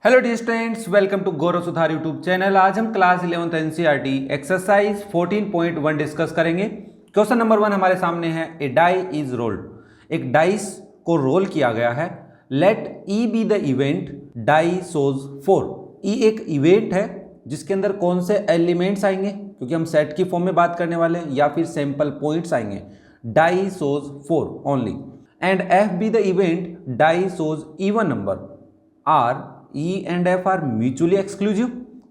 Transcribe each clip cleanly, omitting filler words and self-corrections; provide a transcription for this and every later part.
Hello dear students, welcome to Gaurav Sudhar YouTube channel. आज हम class 11th NCERT exercise 14.1 discuss करेंगे। Question number 1 हमारे सामने है, ए डाई इज रोल्ड। एक डाइस को रोल किया गया है। Let E be the event die shows 4। E एक इवेंट है जिसके अंदर कौन से एलिमेंट्स आएंगे, क्योंकि हम सेट की फॉर्म में बात करने वाले हैं, या फिर सैंपल पॉइंट्स आएंगे। Die shows 4 only. And F be the event die shows even number. Are E and F are mutually exclusive.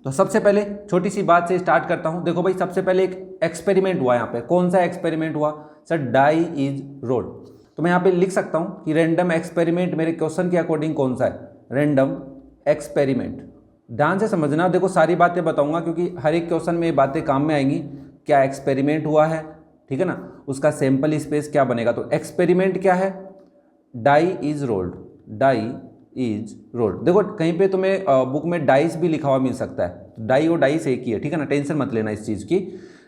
तो सबसे पहले छोटी सी बात से स्टार्ट करता हूं। देखो भाई, सबसे पहले एक एक्सपेरिमेंट हुआ यहाँ पे। कौन सा एक्सपेरिमेंट हुआ सर? Die is rolled. तो मैं यहाँ पे लिख सकता हूं कि रैंडम एक्सपेरिमेंट मेरे क्वेश्चन के अकॉर्डिंग कौन सा है? Random experiment. ध्यान से समझना, देखो सारी बातें बताऊंगा क्योंकि हर एक क्वेश्चन में ये बातें काम में आएंगी। क्या एक्सपेरिमेंट हुआ है, ठीक है ना, उसका सैंपल स्पेस क्या बनेगा। तो एक्सपेरिमेंट क्या है? Die is rolled. Die is rolled. देखो कहीं पे तुम्हें बुक में डाइस भी लिखा हुआ मिल सकता है। डाई और डाइस एक ही है, ठीक है ना, टेंशन मत लेना इस चीज़ की।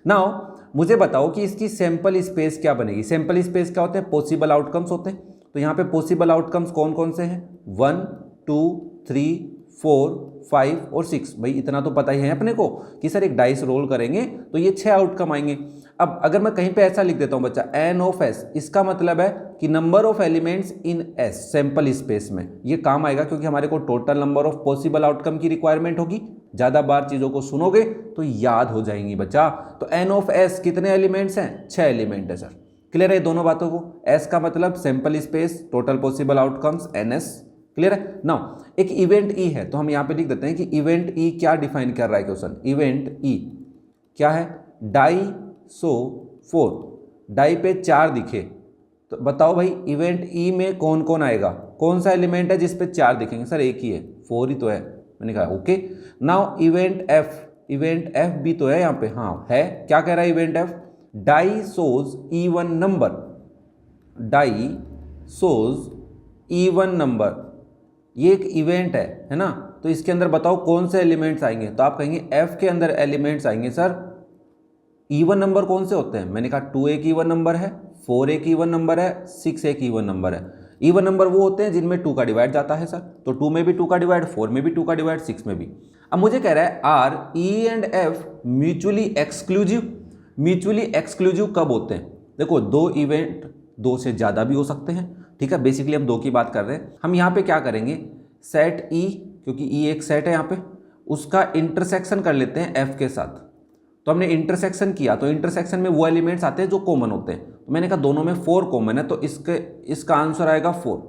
नाउ मुझे बताओ कि इसकी सैंपल स्पेस क्या बनेगी। सैंपल स्पेस क्या होते हैं? पॉसिबल आउटकम्स होते हैं। तो यहाँ पे पॉसिबल आउटकम्स कौन कौन से हैं? 1 2 3 4 5 और 6। भाई इतना तो पता ही है अपने को कि सर एक डाइस रोल करेंगे तो ये 6 आउटकम आएंगे। अब अगर मैं कहीं पे ऐसा लिख देता हूँ बच्चा, एन ऑफ एस, इसका मतलब है कि number of elements in S sample space में। ये काम आएगा क्योंकि हमारे को total number of possible outcome की रिक्वायरमेंट होगी। ज़्यादा बार चीज़ों को सुनोगे तो याद हो जाएंगी बच्चा। तो एन ऑफ एस कितने एलिमेंट्स हैं? 6 एलिमेंट है सर। क्लियर है दोनों बातों को? एस का मतलब sample space, total possible outcomes, N S. Clear है? नाउ एक इवेंट ई है तो हम यहाँ पे लिख देते हैं कि इवेंट ई क्या डिफाइन कर रहा है क्वेश्चन। इवेंट ई क्या है? Die so 4। डाई पे 4 दिखे तो बताओ भाई इवेंट ई में कौन कौन आएगा? कौन सा एलिमेंट है जिस पे 4 दिखेंगे? सर एक ही है, 4 ही तो है। मैंने कहा okay. Now event F, event F भी तो है यहाँ पे। हाँ है। क्या कह रहा है event F? Die shows even number. Die shows even number. ये एक इवेंट है ना, तो इसके अंदर बताओ कौन से एलिमेंट्स आएंगे। तो आप कहेंगे एफ के अंदर एलिमेंट्स आएंगे सर इवन नंबर। कौन से होते हैं? मैंने कहा 2 एक इवन नंबर है, 4 एक इवन नंबर है, 6 एक इवन नंबर है। इवन नंबर वो होते हैं जिनमें 2 का डिवाइड जाता है सर। तो 2 में भी 2 का डिवाइड, 4 में भी 2 का डिवाइड, 6 में भी। अब मुझे कह रहा है are E and F mutually exclusive. Mutually exclusive कब होते हैं? देखो 2 इवेंट 2 से ज़्यादा भी हो सकते हैं, ठीक है। बेसिकली हम 2 की बात कर रहे हैं। हम यहाँ पे क्या करेंगे, सेट ई, क्योंकि ई एक सेट है यहाँ पे, उसका इंटरसेक्शन कर लेते हैं एफ के साथ। तो हमने इंटरसेक्शन किया तो इंटरसेक्शन में वो एलिमेंट्स आते हैं जो कॉमन होते हैं। तो मैंने कहा दोनों में 4 कॉमन है, तो इसका आंसर आएगा 4।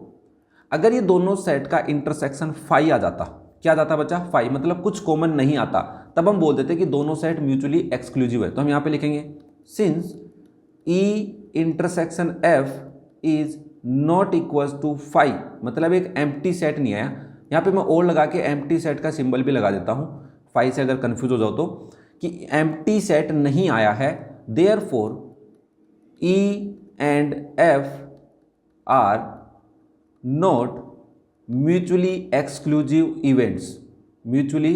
अगर ये दोनों सेट का इंटरसेक्शन 5 आ जाता, क्या जाता बच्चा? 5, मतलब कुछ कॉमन नहीं आता, तब हम बोल देते कि दोनों सेट म्यूचुअली एक्सक्लूसिव है। तो हम यहाँ पे लिखेंगे since E intersection F is not equals to 5, मतलब एक एम्प्टी सेट नहीं आया। यहाँ पे मैं और लगा के एम्प्टी सेट का सिंबल भी लगा देता हूँ, 5 से अगर कंफ्यूज हो जाओ तो, कि एम्प्टी सेट नहीं आया है। Therefore E and F are not mutually exclusive events. Mutually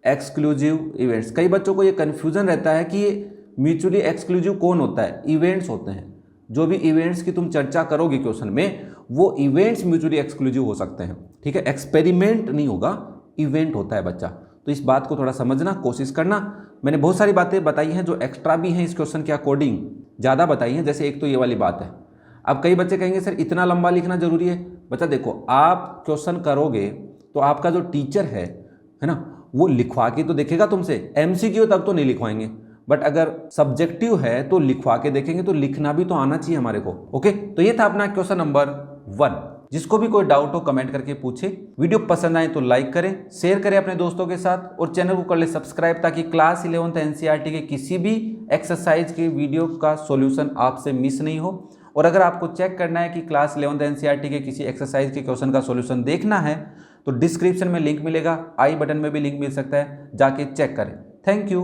exclusive events. कई बच्चों को ये कन्फ्यूजन रहता है कि ये म्यूचुअली एक्सक्लूसिव कौन होता है? इवेंट्स होते हैं। जो भी इवेंट्स की तुम चर्चा करोगे क्वेश्चन में, वो इवेंट्स म्यूचुअली एक्सक्लूसिव हो सकते हैं, ठीक है। एक्सपेरिमेंट नहीं होगा, इवेंट होता है बच्चा। तो इस बात को थोड़ा समझना, कोशिश करना। मैंने बहुत सारी बातें बताई हैं जो एक्स्ट्रा भी हैं इस क्वेश्चन के अकॉर्डिंग, ज़्यादा बताई हैं। जैसे एक तो ये वाली बात है। अब कई बच्चे कहेंगे सर इतना लंबा लिखना जरूरी है। बच्चा देखो, आप क्वेश्चन करोगे तो आपका जो टीचर है ना, वो लिखवा के तो देखेगा तुमसे। एमसीक्यू तब तो नहीं लिखवाएंगे, बट अगर सब्जेक्टिव है तो लिखवा के देखेंगे। तो लिखना भी तो आना चाहिए हमारे को। ओके, तो ये था अपना क्वेश्चन नंबर 1। जिसको भी कोई डाउट हो कमेंट करके पूछे। वीडियो पसंद आए तो लाइक करें, शेयर करें अपने दोस्तों के साथ, और चैनल को कर ले सब्सक्राइब, ताकि क्लास 11th एनसीईआरटी के किसी भी एक्सरसाइज के वीडियो का सॉल्यूशन आपसे मिस नहीं हो। और अगर आपको चेक करना है कि क्लास 11th एनसीईआरटी के किसी एक्सरसाइज के क्वेश्चन का सॉल्यूशन देखना है, तो डिस्क्रिप्शन में लिंक मिलेगा, आई बटन में भी लिंक मिल सकता है, जाके चेक करें। Thank you.